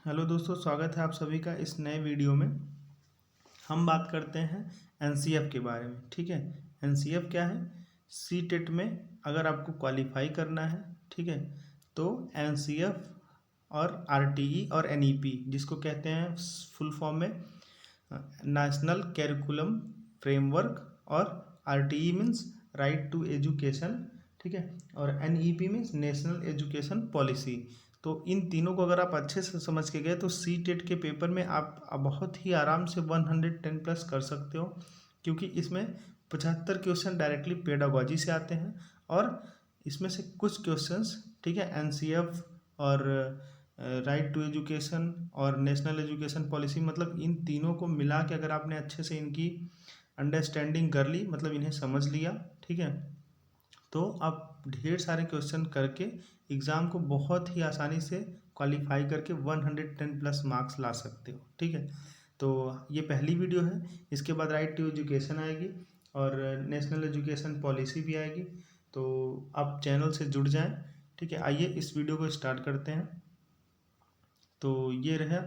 Hello दोस्तों, स्वागत है आप सभी का इस नए वीडियो में। हम बात करते हैं एनसीएफ के बारे में। ठीक है, एनसीएफ क्या है? सी टेट में अगर आपको क्वालिफाई करना है, ठीक है, तो एनसीएफ और आरटीई और एनईपी, जिसको कहते हैं फुल फॉर्म में नेशनल कैरिकुलम फ्रेमवर्क, और RTE means right to education, ठीक है, और NEP means national education policy. तो इन तीनों को अगर आप अच्छे से समझ के गए तो सी टेट के पेपर में आप बहुत ही आराम से 110 प्लस कर सकते हो, क्योंकि इसमें 75 क्वेश्चन डायरेक्टली पेडागोजी से आते हैं, और इसमें से कुछ क्वेश्चंस, ठीक है, एनसीएफ और राइट टू एजुकेशन और नेशनल एजुकेशन पॉलिसी, मतलब इन तीनों को मिला के अगर आपने अच्छे से इनकी अंडरस्टैंडिंग कर ली, मतलब इन्हें समझ लिया, ठीक है, तो आप ढेर सारे क्वेश्चन करके एग्ज़ाम को बहुत ही आसानी से क्वालिफाई करके 110 प्लस मार्क्स ला सकते हो। ठीक है, तो ये पहली वीडियो है। इसके बाद राइट टू एजुकेशन आएगी और नेशनल एजुकेशन पॉलिसी भी आएगी, तो आप चैनल से जुड़ जाएं। ठीक है, आइए इस वीडियो को स्टार्ट करते हैं। तो ये रहा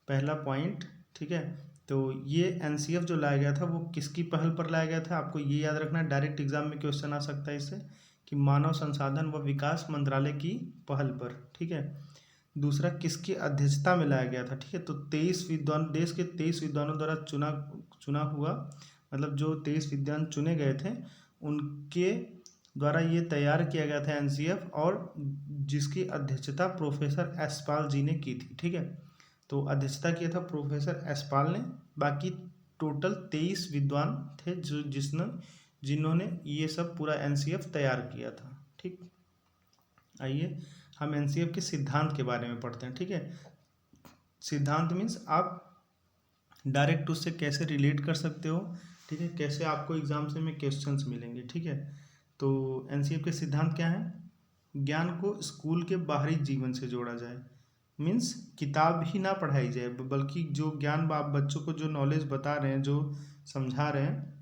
पहला पॉइंट। ठीक है, तो ये एनसीएफ जो लाया गया था वो किसकी पहल पर लाया गया था, आपको ये याद रखना है। डायरेक्ट एग्जाम में क्वेश्चन आ सकता है इससे, कि मानव संसाधन व विकास मंत्रालय की पहल पर। ठीक है, दूसरा किसकी अध्यक्षता में लाया गया था। ठीक है, तो 23 विद्वान, देश के 23 विद्वानों द्वारा चुना हुआ, मतलब जो 23 विद्वान चुने गए थे उनके द्वारा ये तैयार किया गया था एनसीएफ, और जिसकी अध्यक्षता प्रोफेसर एसपाल जी ने की थी। ठीक है, तो अध्यक्षता किया था प्रोफेसर एसपाल ने। बाकी टोटल 23 विद्वान थे जिन्होंने ये सब पूरा एनसीएफ तैयार किया था। ठीक, आइए हम एनसीएफ के सिद्धांत के बारे में पढ़ते हैं। ठीक है, सिद्धांत मीन्स आप डायरेक्ट उससे कैसे रिलेट कर सकते हो, ठीक है, कैसे आपको एग्जाम से में क्वेश्चंस मिलेंगे। ठीक है, तो एनसीएफ के सिद्धांत क्या है? ज्ञान को स्कूल के बाहरी जीवन से जोड़ा जाए, मीन्स किताब ही ना पढ़ाई जाए, बल्कि जो ज्ञान आप बच्चों को जो नॉलेज बता रहे हैं, जो समझा रहे हैं,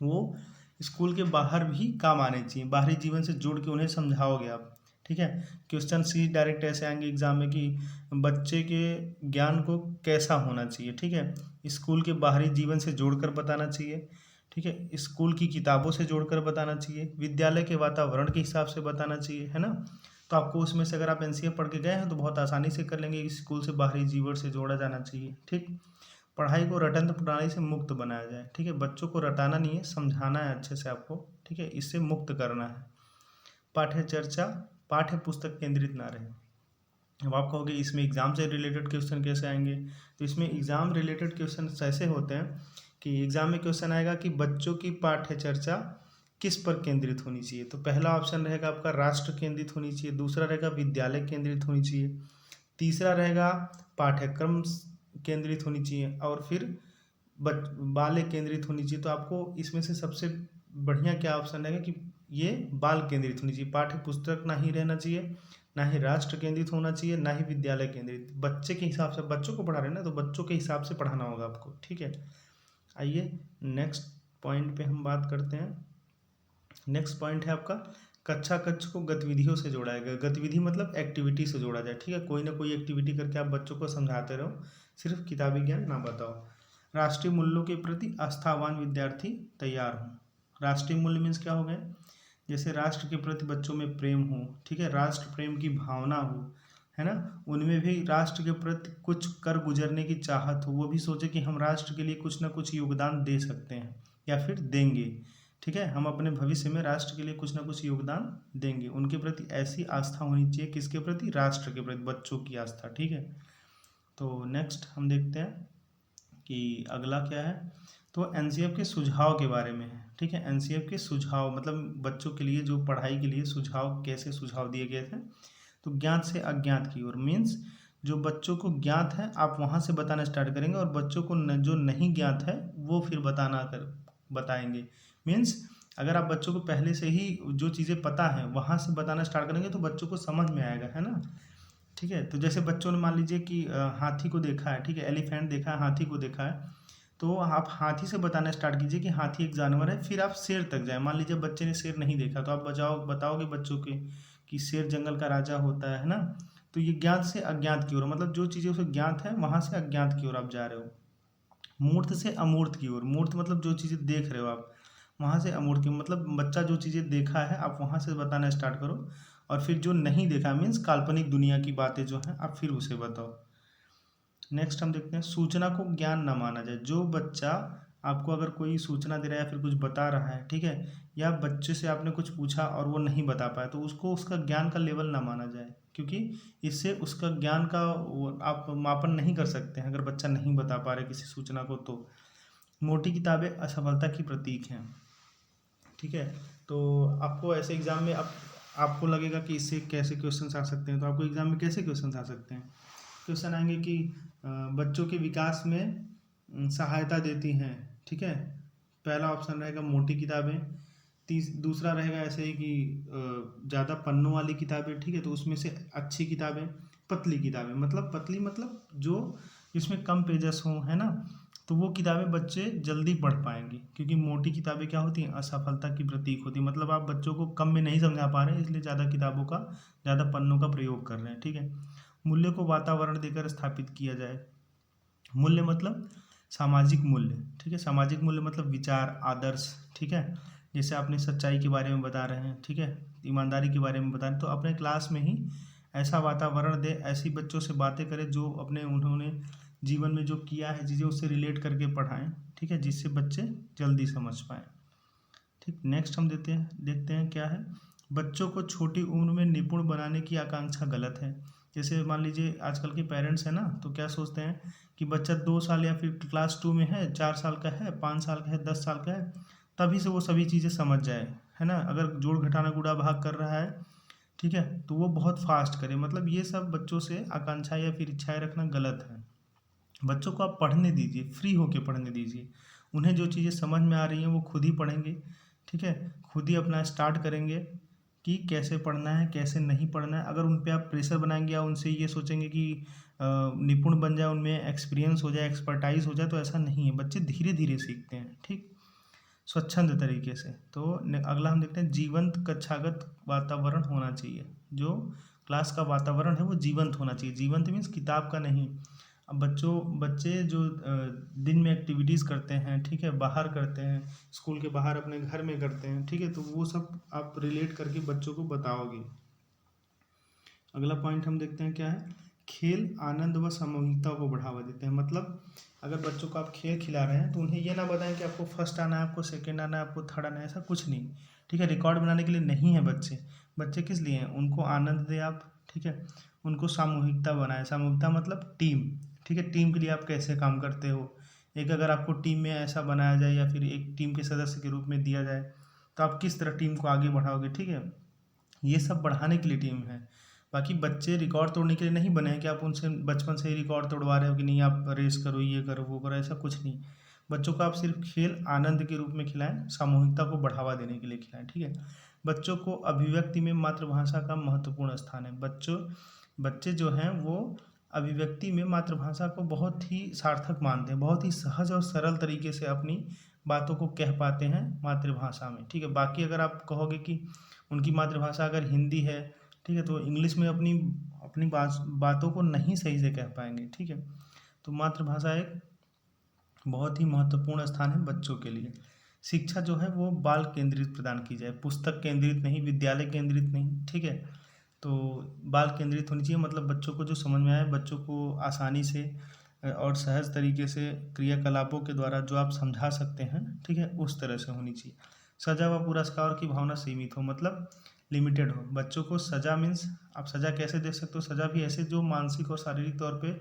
वो स्कूल के बाहर भी काम आने चाहिए, बाहरी जीवन से जोड़ के उन्हें समझाओगे आप। ठीक है, क्वेश्चन सी डायरेक्ट ऐसे आएंगे एग्जाम में कि बच्चे के ज्ञान को कैसा होना चाहिए। ठीक है, स्कूल के बाहरी जीवन से जोड़कर बताना चाहिए, ठीक है, स्कूल की किताबों से जोड़कर बताना चाहिए, विद्यालय के वातावरण के हिसाब से बताना चाहिए, है ना। तो आपको उसमें से अगर आप एनसीएफ पढ़ के गए हैं तो बहुत आसानी से कर लेंगे, स्कूल से बाहरी जीवन से जोड़ा जाना चाहिए। ठीक, पढ़ाई को रटंत प्रणाली से मुक्त बनाया जाए। ठीक है, बच्चों को रटाना नहीं है, समझाना है अच्छे से आपको। ठीक है, इससे मुक्त करना है। पाठ्य चर्चा पाठ्य पुस्तक केंद्रित ना रहे। अब आप कहोगे इसमें एग्जाम से रिलेटेड क्वेश्चन कैसे आएंगे, तो इसमें एग्जाम रिलेटेड क्वेश्चन ऐसे होते हैं कि एग्जाम में क्वेश्चन आएगा कि बच्चों की पाठ्य चर्चा किस पर केंद्रित होनी चाहिए। तो पहला ऑप्शन रहेगा आपका राष्ट्र केंद्रित होनी चाहिए, दूसरा रहेगा विद्यालय केंद्रित होनी चाहिए, तीसरा रहेगा पाठ्यक्रम केंद्रित होनी चाहिए, और फिर बाल्य केंद्रित होनी चाहिए। तो आपको इसमें से सबसे बढ़िया क्या ऑप्शन रहेगा कि ये बाल केंद्रित होनी चाहिए, पाठ्य पुस्तक ना ही रहना चाहिए, ना ही राष्ट्र केंद्रित होना चाहिए, ना ही विद्यालय केंद्रित। बच्चे के हिसाब से, बच्चों को पढ़ा रहे हैं ना, तो बच्चों के हिसाब से पढ़ाना होगा आपको। ठीक है, आइए नेक्स्ट पॉइंट पे हम बात करते हैं। नेक्स्ट पॉइंट है आपका कक्षा कक्ष को गतिविधियों से जोड़ा गया। गतिविधि मतलब एक्टिविटी से जोड़ा जाए। ठीक है, कोई ना कोई एक्टिविटी करके आप बच्चों को समझाते रहो, सिर्फ किताबी ज्ञान ना बताओ। राष्ट्रीय मूल्यों के प्रति आस्थावान विद्यार्थी तैयार हों। राष्ट्रीय मूल्य मीन्स क्या हो गए? जैसे राष्ट्र के प्रति बच्चों में प्रेम हो, ठीक है, राष्ट्र प्रेम की भावना हो, है ना, उनमें भी राष्ट्र के प्रति कुछ कर गुजरने की चाहत हो, वो भी सोचे कि हम राष्ट्र के लिए कुछ ना कुछ योगदान दे सकते हैं या फिर देंगे। ठीक है, हम अपने भविष्य में राष्ट्र के लिए कुछ ना कुछ योगदान देंगे, उनके प्रति ऐसी आस्था होनी चाहिए। किसके प्रति? राष्ट्र के प्रति बच्चों की आस्था। ठीक है, तो नेक्स्ट हम देखते हैं कि अगला क्या है। तो एनसीएफ के सुझाव के बारे में है। ठीक है, एनसीएफ के सुझाव मतलब बच्चों के लिए जो पढ़ाई के लिए सुझाव, कैसे सुझाव दिए गए थे। तो ज्ञात से अज्ञात की ओर, मीन्स जो बच्चों को ज्ञात है आप वहाँ से बताना स्टार्ट करेंगे, और बच्चों को जो नहीं ज्ञात है वो फिर बताएंगे। मीन्स अगर आप बच्चों को पहले से ही जो चीज़ें पता है वहाँ से बताना स्टार्ट करेंगे तो बच्चों को समझ में आएगा, है ना। ठीक है, तो जैसे बच्चों ने मान लीजिए कि हाथी को देखा है, ठीक है, एलिफेंट देखा है, हाथी को देखा है, तो आप हाथी से बताना स्टार्ट कीजिए कि हाथी एक जानवर है, फिर आप शेर तक जाए। मान लीजिए बच्चे ने शेर नहीं देखा तो आप बताओगे बच्चों के कि शेर जंगल का राजा होता है ना। तो ये ज्ञात से अज्ञात की ओर, मतलब जो चीज़ें उसे ज्ञात है वहाँ से अज्ञात की ओर आप जा रहे हो। मूर्त से अमूर्त की ओर, मूर्त मतलब जो चीज़ें देख रहे हो आप, वहाँ से अमूर्त की, मतलब बच्चा जो चीज़ें देखा है आप वहाँ से बताना स्टार्ट करो, और फिर जो नहीं देखा मीन्स काल्पनिक दुनिया की बातें जो हैं आप फिर उसे बताओ। नेक्स्ट हम देखते हैं सूचना को ज्ञान न माना जाए। जो बच्चा आपको अगर कोई सूचना दे रहा है या फिर कुछ बता रहा है, ठीक है, या बच्चे से आपने कुछ पूछा और वो नहीं बता पाया, तो उसको उसका ज्ञान का लेवल ना माना जाए, क्योंकि इससे उसका ज्ञान का आप मापन नहीं कर सकते हैं अगर बच्चा नहीं बता पा रहे किसी सूचना को तो। मोटी किताबें असफलता की प्रतीक हैं, ठीक है। तो आपको ऐसे एग्जाम में आपको लगेगा कि इससे कैसे क्वेश्चंस आ सकते हैं, तो आपको एग्जाम में कैसे क्वेश्चंस आ सकते हैं। क्वेश्चन आएंगे कि बच्चों के विकास में सहायता देती हैं, ठीक है। पहला ऑप्शन रहेगा मोटी किताबें। दूसरा रहेगा ऐसे ही कि ज़्यादा पन्नों वाली किताबें, ठीक है, तो उसमें से अच्छी किताबें। पतली किताबें, मतलब पतली मतलब जो जिसमें कम पेजेस हों, है ना, तो वो किताबें बच्चे जल्दी पढ़ पाएंगे। क्योंकि मोटी किताबें क्या होती हैं, असफलता की प्रतीक होती है, मतलब आप बच्चों को कम में नहीं समझा पा रहे हैं, इसलिए ज़्यादा किताबों का, ज़्यादा पन्नों का प्रयोग कर रहे हैं, ठीक है। मूल्य को वातावरण देकर स्थापित किया जाए। मूल्य मतलब सामाजिक मूल्य, ठीक है, सामाजिक मूल्य मतलब विचार, आदर्श, ठीक है। जैसे आपने सच्चाई के बारे में बता रहे हैं, ठीक है, ईमानदारी के बारे में बता रहे हैं, तो अपने क्लास में ही ऐसा वातावरण दे, ऐसी बच्चों से बातें करें जो अपने उन्होंने जीवन में जो किया है चीज़ें उससे रिलेट करके पढ़ाएं, ठीक है, जिससे बच्चे जल्दी समझ पाएँ। ठीक, नेक्स्ट हम देखते हैं क्या है। बच्चों को छोटी उम्र में निपुण बनाने की आकांक्षा गलत है। जैसे मान लीजिए आजकल के पेरेंट्स हैं ना, तो क्या सोचते हैं कि बच्चा 2 साल या फिर क्लास 2 में है, 4 साल का है, 5 साल का है, 10 साल का है, तभी से वो सभी चीज़ें समझ जाए, है ना। अगर जोड़ घटाना गुणा भाग कर रहा है, ठीक है, तो वो बहुत फास्ट करे, मतलब ये सब बच्चों से आकांक्षा या फिर इच्छाएं रखना गलत है। बच्चों को आप पढ़ने दीजिए, फ्री होके पढ़ने दीजिए। उन्हें जो चीज़ें समझ में आ रही हैं वो खुद ही पढ़ेंगे, ठीक है, खुद ही अपना स्टार्ट करेंगे कि कैसे पढ़ना है कैसे नहीं पढ़ना है। अगर उन पे आप प्रेशर बनाएंगे या उनसे ये सोचेंगे कि निपुण बन जाए, उनमें एक्सपीरियंस हो जाए, एक्सपर्टाइज हो जाए, तो ऐसा नहीं है। बच्चे धीरे धीरे सीखते हैं, ठीक, स्वच्छंद तरीके से। तो अगला हम देखते हैं जीवंत कक्षागत वातावरण होना चाहिए। जो क्लास का वातावरण है वो जीवंत होना चाहिए। जीवंत मीन्स किताब का नहीं। अब बच्चे जो दिन में एक्टिविटीज़ करते हैं, ठीक है, बाहर करते हैं, स्कूल के बाहर अपने घर में करते हैं, ठीक है, तो वो सब आप रिलेट करके बच्चों को बताओगे। अगला पॉइंट हम देखते हैं क्या है। खेल आनंद व सामूहिकता को बढ़ावा देते हैं। मतलब अगर बच्चों को आप खेल खिला रहे हैं तो उन्हें ये ना बताएं कि आपको फर्स्ट आना है, आपको सेकंड आना है, आपको थर्ड आना है, ऐसा कुछ नहीं, ठीक है। रिकॉर्ड बनाने के लिए नहीं है बच्चे। बच्चे किस लिए हैं, उनको आनंद दें आप, ठीक है, उनको सामूहिकता बनाए। सामूहिकता मतलब टीम, ठीक है, टीम के लिए आप कैसे काम करते हो। एक अगर आपको टीम में ऐसा बनाया जाए या फिर एक टीम के सदस्य के रूप में दिया जाए, तो आप किस तरह टीम को आगे बढ़ाओगे, ठीक है। ये सब बढ़ाने के लिए टीम है। बाकी बच्चे रिकॉर्ड तोड़ने के लिए नहीं बने हैं कि आप उनसे बचपन से ही रिकॉर्ड तोड़वा रहे हो कि नहीं आप रेस करो, ये करो, वो करो, ऐसा कुछ नहीं। बच्चों को आप सिर्फ खेल आनंद के रूप में खिलाएं, सामूहिकता को बढ़ावा देने के लिए खिलाएं, ठीक है। बच्चों को अभिव्यक्ति में मातृभाषा का महत्वपूर्ण स्थान है। बच्चे जो हैं वो अभिव्यक्ति में मातृभाषा को बहुत ही सार्थक मानते हैं, बहुत ही सहज और सरल तरीके से अपनी बातों को कह पाते हैं मातृभाषा में, ठीक है। बाकी अगर आप कहोगे कि उनकी मातृभाषा अगर हिंदी है, ठीक है, तो इंग्लिश में अपनी अपनी बातों को नहीं सही से कह पाएंगे, ठीक है। तो मातृभाषा एक बहुत ही महत्वपूर्ण स्थान है बच्चों के लिए। शिक्षा जो है वो बाल केंद्रित प्रदान की जाए, पुस्तक केंद्रित नहीं, विद्यालय केंद्रित नहीं, ठीक है। तो बाल केंद्रित होनी चाहिए, मतलब बच्चों को जो समझ में आए, बच्चों को आसानी से और सहज तरीके से क्रियाकलापों के द्वारा जो आप समझा सकते हैं, ठीक है, उस तरह से होनी चाहिए। सजा व पुरस्कार की भावना सीमित हो, मतलब लिमिटेड हो। बच्चों को सजा मीन्स आप सजा कैसे दे सकते हो, सजा भी ऐसे जो मानसिक और शारीरिक तौर पे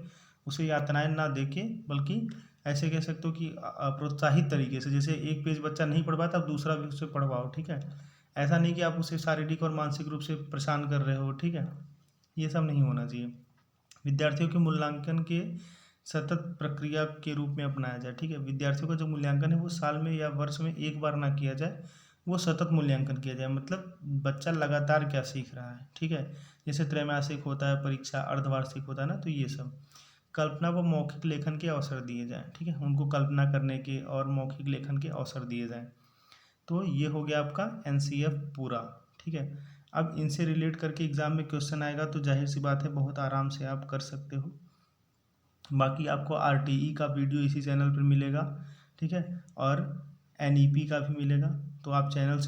उसे यातनाएं ना दे के, बल्कि ऐसे कह सकते हो कि प्रोत्साहित तरीके से। जैसे एक पेज बच्चा नहीं पढ़ पाता, आप दूसरा भी उसे पढ़वाओ, ठीक है। ऐसा नहीं कि आप उसे शारीरिक और मानसिक रूप से परेशान कर रहे हो, ठीक है, ये सब नहीं होना चाहिए। विद्यार्थियों के मूल्यांकन के सतत प्रक्रिया के रूप में अपनाया जाए, ठीक है। विद्यार्थियों का जो मूल्यांकन है वो साल में या वर्ष में एक बार ना किया जाए, वो सतत मूल्यांकन किया जाए। मतलब बच्चा लगातार क्या सीख रहा है, ठीक है। जैसे त्रैमासिक होता है परीक्षा, अर्धवार्षिक होता है ना, तो ये सब। कल्पना व मौखिक लेखन के अवसर दिए जाएँ, ठीक है, उनको कल्पना करने के और मौखिक लेखन के अवसर दिए जाएँ। तो ये हो गया आपका एनसीएफ पूरा, ठीक है। अब इनसे रिलेट करके एग्ज़ाम में क्वेश्चन आएगा तो जाहिर सी बात है बहुत आराम से आप कर सकते हो। बाकी आपको RTE का वीडियो इसी चैनल पर मिलेगा, ठीक है, और NEP का भी मिलेगा, तो आप चैनल से